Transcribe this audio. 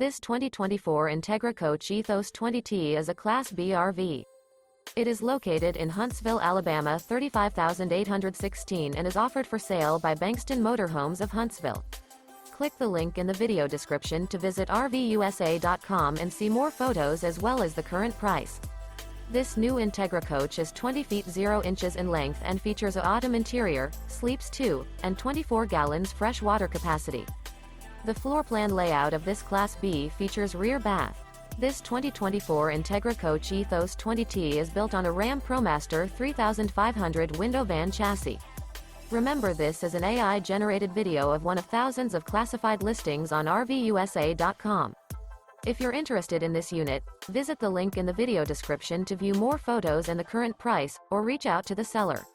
This 2024 Entegra Coach Ethos 20T is a Class B RV. It is located in Huntsville, Alabama 35816 and is offered for sale by Bankston Motorhomes of Huntsville. Click the link in the video description to visit RVUSA.com and see more photos as well as the current price. This new Entegra Coach is 20 feet 0 inches in length and features an autumn interior, sleeps 2, and 24 gallons fresh water capacity. The floor plan layout of this Class B features rear bath. This 2024 Entegra Coach Ethos 20T is built on a RAM ProMaster 3500 window van chassis. Remember, this is an AI-generated video of one of thousands of classified listings on RVUSA.com. If you're interested in this unit, visit the link in the video description to view more photos and the current price, or reach out to the seller.